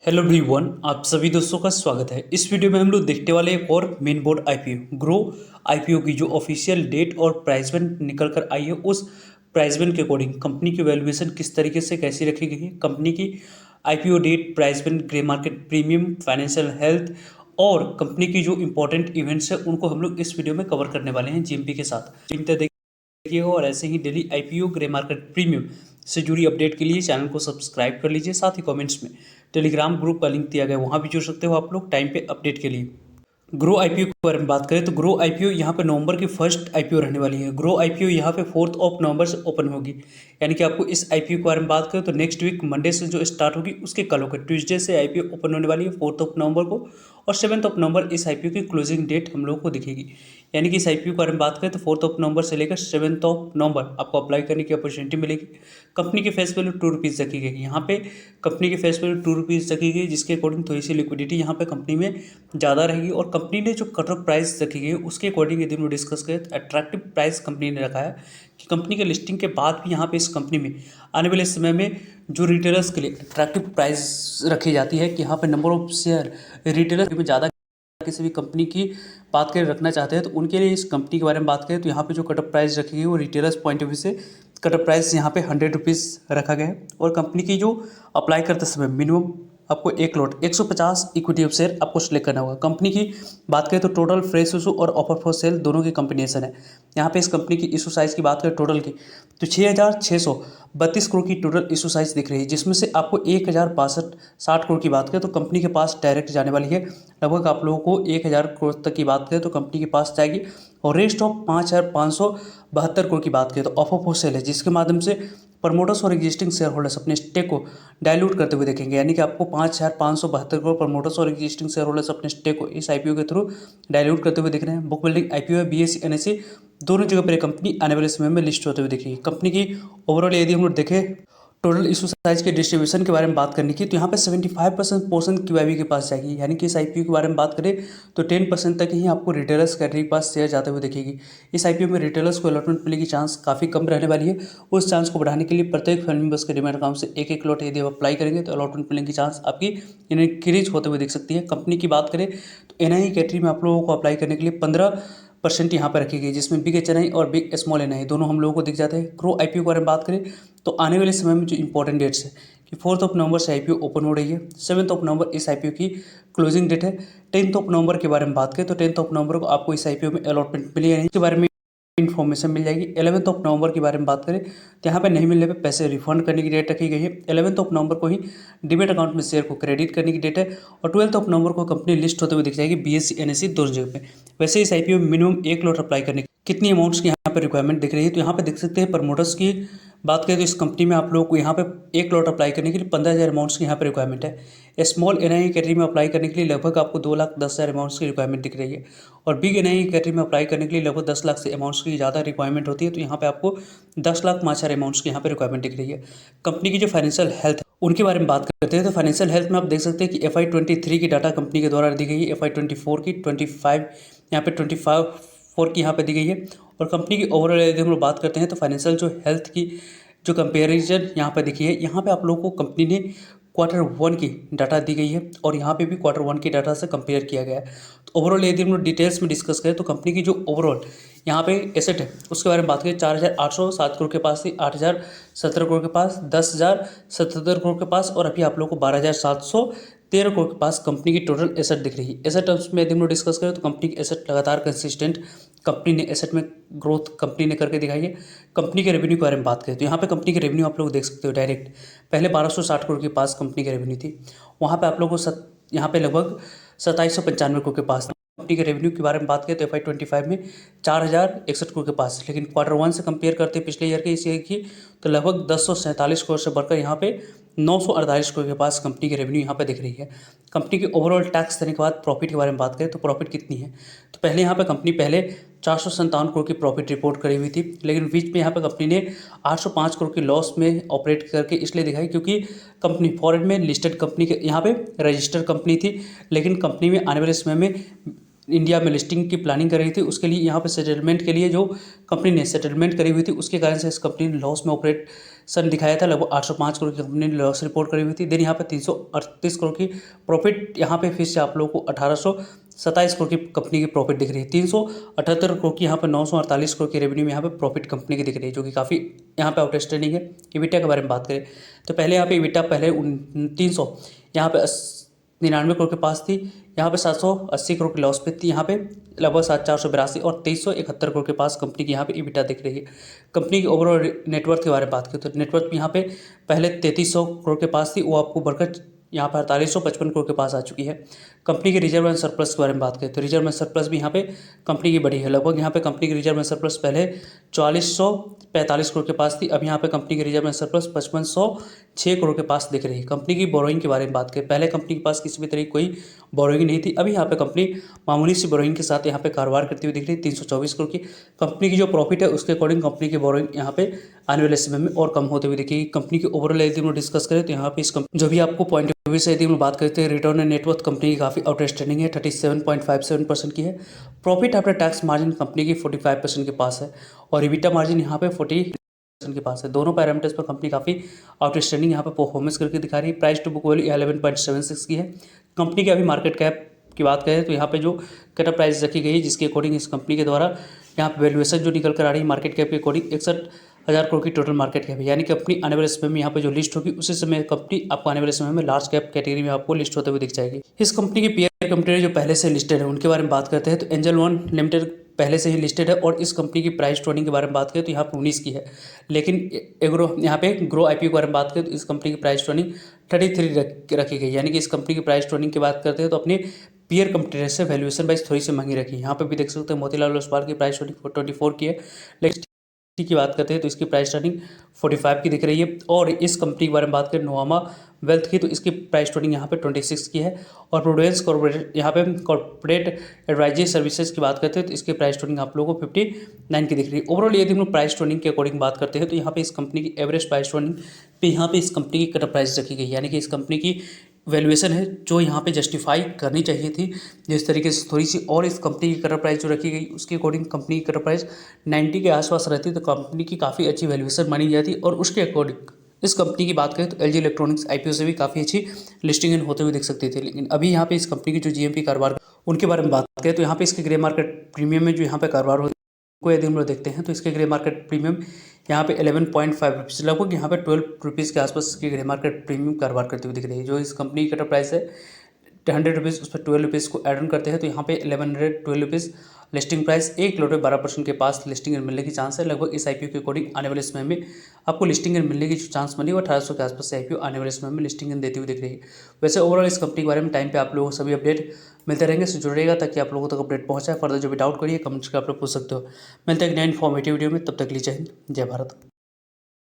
Hello everyone, आप सभी दोस्तों का स्वागत है। इस वीडियो में हम लोग देखने वाले एक और main board IPO Groww IPO की जो ऑफिशियल डेट और प्राइस बैंड निकल कर आई है, उस प्राइस बैंड के अकॉर्डिंग कंपनी की वैल्यूएशन किस तरीके से कैसी रखी गई है, कंपनी की IPO date, price band, grey market premium, financial health और कंपनी की जो इंपॉर्टेंट इवेंट्स है उनको हम लोग इस वीडियो में कवर करने वाले हैं जीएमपी के साथ। चिंता देखिएगा और ऐसे ही daily IPO, grey market premium से जुड़ी अपडेट के लिए चैनल को सब्सक्राइब कर लीजिए। साथ ही कमेंट्स में टेलीग्राम ग्रुप का लिंक दिया गया है, वहाँ भी जुड़ सकते हो आप लोग टाइम पे अपडेट के लिए। ग्रो आईपीओ के बारे में बात करें तो ग्रो आईपीओ यहाँ पे नवंबर की फर्स्ट आईपीओ रहने वाली है। ग्रो आईपीओ यहाँ पे 4 नवंबर से ओपन होगी, यानी कि आपको इस आईपीओ के बारे में बात करें तो नेक्स्ट वीक मंडे से जो स्टार्ट होगी उसके कल होकर ट्यूसडे से आईपीओ ओपन होने वाली है 4 नवंबर को, और 7 नवंबर इस आईपीओ की क्लोजिंग डेट हम लोग को दिखेगी। यानी कि इस आईपीओ के बारे में बात करें तो 4 नवंबर से लेकर 7 नवंबर आपको अप्लाई करने की अपॉर्चुनिटी मिलेगी। कंपनी की फेस वैल्यू ₹2 रखी गई। यहाँ पे कंपनी की फेस वैल्यू ₹2 रखी गई, जिसके अकॉर्डिंग थोड़ी सी लिक्विडिटी यहाँ पे कंपनी में ज़्यादा रहेगी। और कंपनी ने जो कट ऑफ प्राइस रखी गई है उसके अकॉर्डिंग यदि हम डिस्कस करें तो अट्रैक्टिव प्राइस कंपनी ने रखा है कि कंपनी के लिस्टिंग के बाद भी यहाँ पे इस कंपनी में आने वाले समय में जो रिटेलर्स के लिए अट्रैक्टिव प्राइस रखी जाती है कि यहाँ पे नंबर ऑफ शेयर रिटेलर में ज़्यादा किसी भी कंपनी की बात करें रखना चाहते हैं तो उनके लिए इस कंपनी के बारे में बात करें तो यहाँ पे जो कट ऑफ प्राइस रखी गई वो रिटेलर्स पॉइंट ऑफ व्यू से कट ऑफ प्राइस यहाँ पे ₹100 रखा गया है। और कंपनी की जो अप्लाई करते समय मिनिमम आपको एक लॉट 150 इक्विटी ऑफ शेयर आपको सेलेक्ट करना होगा। कंपनी की बात करें तो टोटल फ्रेश इशू और ऑफर फॉर सेल दोनों की कॉम्बिनेशन है। यहाँ पे इस कंपनी की इशू साइज़ की बात करें टोटल की तो 6,632 करोड़ की टोटल इशू साइज़ दिख रही है, जिसमें से आपको 1,062 करोड़ की बात करें तो कंपनी के पास डायरेक्ट जाने वाली है। लगभग आप लोगों को 1,000 करोड़ तक की बात करें तो कंपनी के पास जाएगी, और रेस्ट ऑफ 5,572 करोड़ की बात करें तो ऑफर फॉर सेल है, जिसके माध्यम से प्रमोटर्स और एग्जिस्टिंग शेयर होल्डर्स अपने स्टेक को डाइल्यूट करते हुए देखेंगे। यानी कि आपको 5,572 करोड़ प्रमोटर्स और एग्जिस्टिंग शेयर होल्डर्स अपने स्टेक को इस आईपीओ के थ्रू डाइल्यूट करते हुए दिख रहे हैं। बुक बिल्डिंग आईपीओ है, बीएसई एनएसई दोनों जगह पर कंपनी आने वाले समय में लिस्ट होते हुए दिखेगी। कंपनी की ओवरऑल यदि हम लोग देखें टोटल इशू साइज के डिस्ट्रीब्यूशन के बारे में बात करने की तो यहाँ पे 75% पोर्शन क्यूआईबी के पास जाएगी। यानी कि इस आईपीओ के बारे में बात करें तो 10% तक ही आपको रिटेलर्स कैटेगरी के पास शेयर जाते हुए दिखेगी। इस आईपीओ में रिटेलर्स को अलॉटमेंट मिलने की चांस काफ़ी कम रहने वाली है। उस चांस को बढ़ाने के लिए प्रत्येक फंड मेंबर्स के डिमेट अकाउंट से एक लॉट यदि आप अप्लाई करेंगे तो अलॉटमेंट मिलने की चांस आपकी इंक्रीज होते हुए दिख सकती है। कंपनी की बात करें तो एनआई कैटेगरी में आप लोगों को अप्लाई करने के लिए 15% यहाँ पर रखी गई, जिसमें बिग एचएनआई और बिग स्मॉल एनआई दोनों हम लोगों को दिख जाते हैं। ग्रो आईपीओ के बारे में बात करें तो आने वाले समय में जो इंपॉर्टेंट डेट्स है कि 4 नवंबर से आईपीओ ओपन हो रही है, 7 नवंबर इस आईपीओ की क्लोजिंग डेट है। 10 नवंबर के बारे में बात करें तो 10 नवंबर को आपको इस आईपीओ में अलॉटमेंट मिली है, इसके बारे में इन्फॉर्मेशन मिल जाएगी। 11 नवंबर के बारे में बात करें तो यहाँ पे नहीं मिलने पे पैसे रिफंड करने की डेट रखी गई है। 11 नवंबर को ही डिमेट अकाउंट में शेयर को क्रेडिट करने की डेट है, और 12 नवंबर को कंपनी लिस्ट होते हुए दिख जाएगी बीएसई एनएसई दोनों जगह पे। वैसे इस आईपीओ में मिनिमम एक लॉट अप्लाई करने कितनी अमाउंट्स की यहाँ पे रिक्वायरमेंट दिख रही है तो यहाँ पे देख सकते हैं प्रमोटर्स की बात करें तो इस कंपनी में आप लोगों को यहाँ पे एक लॉट अप्लाई करने के लिए 15,000 अमाउंट्स की यहाँ पे रिक्वायरमेंट है। स्मॉल एनआई कैटेगरी में अप्लाई करने के लिए लगभग आपको 2,10,000 अमाउंट्स की रिक्वायरमेंट दिख रही है, और बिग एनआई कैटेगरी में अप्लाई करने के लिए लगभग 10 लाख से अमाउंट्स की ज़्यादा रिक्वायरमेंट होती है। तो यहाँ पे आपको 10,05,000 अमाउंट्स की यहाँ पे रिक्वायरमेंट दिख रही है। कंपनी की जो फाइनेंशियल हेल्थ है उनके बारे में बात करते हैं तो फाइनेंशियल हेल्थ में आप देख सकते हैं कि FY23 की डाटा कंपनी के द्वारा दी गई है, FY24 की 25 यहाँ पे 25 की यहाँ पे दी गई है। और कंपनी की ओवरऑल यदि हम लोग बात करते हैं तो फाइनेंशियल जो हेल्थ की जो कंपेरिजन यहाँ पे देखिए, यहाँ पे आप लोगों को कंपनी ने Q1 की डाटा दी गई है, और यहाँ पे भी Q1 की डाटा से कंपेयर किया गया है। तो ओवरऑल यदि हम लोग डिटेल्स में डिस्कस करें तो कंपनी की जो ओवरऑल यहाँ पे एसेट है उसके बारे में बात करें 4,807 करोड़ के पास थी, 8,017 करोड़ के पास, 10,077 करोड़ के पास, और अभी आप लोग को 12,713 करोड़ के पास कंपनी की टोटल एसेट दिख रही है। एसेट टर्म्स में यदि हम लोग डिस्कस करें तो कंपनी की एसेट लगातार कंसिस्टेंट कंपनी ने एसेट में ग्रोथ कंपनी ने करके दिखाई है। कंपनी के रेवेन्यू के बारे में बात करें तो यहाँ पे कंपनी के रेवेन्यू आप लोग देख सकते हो डायरेक्ट पहले 1,260 करोड़ के पास कंपनी की रेवेन्यू थी, वहाँ पे आप लोगों को यहाँ पे लगभग 2,795 करोड़ के पास। कंपनी के रेवेन्यू के बारे में बात करें तो FY25 में 4,061 करोड़ के पास, लेकिन Q1 से कंपेयर करते पिछले ईयर के इस ईयर की तो लगभग 1047 करोड़ से बढ़कर यहाँ पे 948 करोड़ के पास कंपनी की रेवेन्यू यहाँ पे दिख रही है। कंपनी की ओवरऑल टैक्स देने के बाद प्रॉफिट के बारे में बात करें तो प्रॉफिट कितनी है तो पहले यहाँ पे कंपनी 457 करोड़ की प्रॉफिट रिपोर्ट करी हुई थी, लेकिन बीच में यहाँ पे कंपनी ने 805 करोड़ की लॉस में ऑपरेट करके इसलिए दिखाई क्योंकि कंपनी फॉरेन में लिस्टेड कंपनी के यहाँ पे रजिस्टर्ड कंपनी थी, लेकिन कंपनी में आने वाले समय में इंडिया में लिस्टिंग की प्लानिंग कर रही थी। उसके लिए यहाँ पे सेटलमेंट के लिए जो कंपनी ने सेटलमेंट करी हुई थी उसके कारण से इस कंपनी ने लॉस में ऑपरेट सन दिखाया था, लगभग 805 करोड़ की कंपनी ने लॉस रिपोर्ट करी हुई थी। देन यहाँ पे 338 करोड़ की प्रॉफिट, यहाँ पे फिर से आप लोगों को 1827 करोड़ की कंपनी की प्रॉफिट दिख रही है। 378 करोड़ की यहाँ पे 948 करोड़ की रेवेन्यू में यहाँ पे प्रॉफिट कंपनी की दिख रही है, जो कि काफ़ी यहाँ पे आउटस्टैंडिंग है। इबिटा के बारे में बात करें तो पहले यहाँ पे इबिटा पहले 300 यहाँ पे 99 करोड़ के पास थी, यहाँ पे 780 करोड़ की लॉस पे थी, यहाँ पे लगभग 482 और 2371 करोड़ के पास कंपनी की यहाँ पे इबिटा दिख रही है। कंपनी की ओवरऑल नेटवर्थ के बारे में बात करें तो नेटवर्थ यहाँ पे पहले 3300 करोड़ के पास थी, वो आपको बढ़कर यहाँ पर 4855 करोड़ के पास आ चुकी है। कंपनी के रिजर्व एंड सरप्लस के बारे में बात करें तो रिजर्व एंड सरप्लस भी यहाँ पे कंपनी की बढ़ी है। लगभग यहाँ पे कंपनी की रिजर्व एंड सरप्लस पहले 4445 करोड़ के पास थी, अब यहाँ पे कंपनी की रिजर्व एंड सरप्लस 5506 करोड़ के पास दिख रही है। कंपनी की बोरोइंग के बारे में बात करें, पहले कंपनी के पास किसी भी तरह की कोई बोरोइंग नहीं थी, अभी यहाँ पे कंपनी मामूली सी बोरोइंग के साथ यहाँ पे कारोबार करती हुई दिख रही है। 324 करोड़ की कंपनी की जो प्रॉफिट है उसके अकॉर्डिंग कंपनी की बोरोइंग यहाँ पे आने वाले समय में और कम होते हुए दिखेगी। कंपनी की ओवरऑल यदि हम डिस्कस करें तो यहाँ पे इस जो भी आपको पॉइंट ऑफ व्यू से यदि हम बात करते हैं, रिटर्न ऑन नेटवर्थ कंपनी की काफ़ी आउटस्टैंडिंग है, 37.57% की है। Profit after tax margin company की 45% के पास है और इबिटा मार्जिन यहाँ पे 40% के पास है। दोनों पैरामीटर्स पर कंपनी काफ़ी आउटस्टैंडिंग यहाँ पे परफॉर्मेंस करके दिखा रही है। प्राइस टू बुक वैल्यू 11.76 की है। कंपनी की अभी मार्केट कैप की बात करें तो यहाँ पे जो कटअप प्राइस रखी गई है, जिसके अकॉर्डिंग इस कंपनी के द्वारा यहाँ पे वैल्यूएशन जो निकल कर आ रही है मार्केट कैप के अकॉर्डिंग 61,000 करोड़ की टोटल मार्केट कैप है। यानी कि अपनी आने वाले समय में यहाँ पे जो लिस्ट होगी उसी समय कंपनी आपको आने वाले समय में लार्ज कैप कैटेगरी में आपको लिस्ट होते हुए दिख जाएगी। इस कंपनी की पीयर कंपनी जो पहले से लिस्टेड है उनके बारे में बात करते हैं तो एंजल वन लिमिटेड पहले से ही लिस्टेड है और इस कंपनी की प्राइस ट्रेडिंग के बारे में बात करें तो यहाँ पे 19 की है। लेकिन यहाँ पे ग्रो आईपीओ के बारे में बात करें तो इस कंपनी की प्राइस ट्रेडिंग 33 रखी गई। यानी कि इस कंपनी की प्राइस ट्रेडिंग की बात करते हैं तो अपने पीयर कंपनी से वैल्यूएशन वाइज थोड़ी सी महंगी रखी है। यहाँ पे भी देख सकते हैं मोतीलाल ओसवाल की प्राइस ट्रेडिंग 24 की है, लेकिन की बात करते हैं तो इसकी प्राइस ट्रेडिंग 45 की दिख रही है। और इस कंपनी के बारे में बात करें नोवामा वेल्थ की तो इसकी प्राइस ट्रेडिंग यहाँ पे 26 की है। और प्रूडेंस कॉर्पोरेट यहाँ पे कॉर्पोरेट एडवाइजरी सर्विसेज की बात करते हैं तो इसकी प्राइस ट्रेडिंग आप लोगों को 59 की दिख रही है। ओवरऑल यदि हम लोग प्राइस ट्रेडिंग के अकॉर्डिंग बात करते हैं तो यहाँ पे इस कंपनी की एवरेज प्राइस ट्रेडिंग पे यहाँ पे इस कंपनी की कट प्राइस रखी गई, यानी कि इस कंपनी की वैल्यूएशन है जो यहाँ पे जस्टिफाई करनी चाहिए थी। जिस तरीके से थोड़ी सी और इस कंपनी की कटर प्राइस जो रखी गई उसके अकॉर्डिंग कंपनी की कटर प्राइस 90 के आसपास रहती तो कंपनी की काफ़ी अच्छी वैल्यूएशन मानी जाती। और उसके अकॉर्डिंग इस कंपनी की बात करें तो एलजी इलेक्ट्रॉनिक्स आईपीओ से भी काफ़ी अच्छी लिस्टिंग इन होते हुए दिख सकती थी। लेकिन अभी यहाँ पे इस कंपनी की जो जीएमपी कारोबार उनके बारे में बात करें तो यहाँ पे इसके ग्रे मार्केट प्रीमियम में जो यहाँ पे कारोबार होता है को यदि हम लोग देखते हैं तो इसके ग्रे मार्केट प्रीमियम यहाँ पे 11.5 रुपीज़, लगभग यहाँ पे 12 रुपीज़ के आसपास इसकी ग्रे मार्केट प्रीमियम कारोबार करती हुई दिख रही है। जो इस कंपनी की कटर प्राइस है 100 रुपीज़, उस पर 12 रुपीज़ को एड ऑन करते हैं तो यहाँ पे 1112 रुपीज़ लिस्टिंग प्राइस, 1 किलो 12% के पास लिस्टिंग मिलने की चांस है। लगभग इस आईपीओ के अकॉर्डिंग आने वाले समय में आपको लिस्टिंग मिलने की जो चांस बनी वो 1800 के आसपास से आईपीओ आने वाले समय में लिस्टिंग देती हुई दिख रही है। वैसे ओवरऑल इस कंपनी के बारे में टाइम पे आप लोगों को सभी अपडेट मिलते रहेंगे, सो जुड़ रहेगा ताकि आप लोगों तक अपडेट पहुँचाए। फर्दर जो भी डाउट करिए कमेंट्स कर आप लोग पूछ सकते हो। मिलते हैं एक नए इन्फॉर्मेटिव वीडियो में, तब तक लीजिए जय भारत।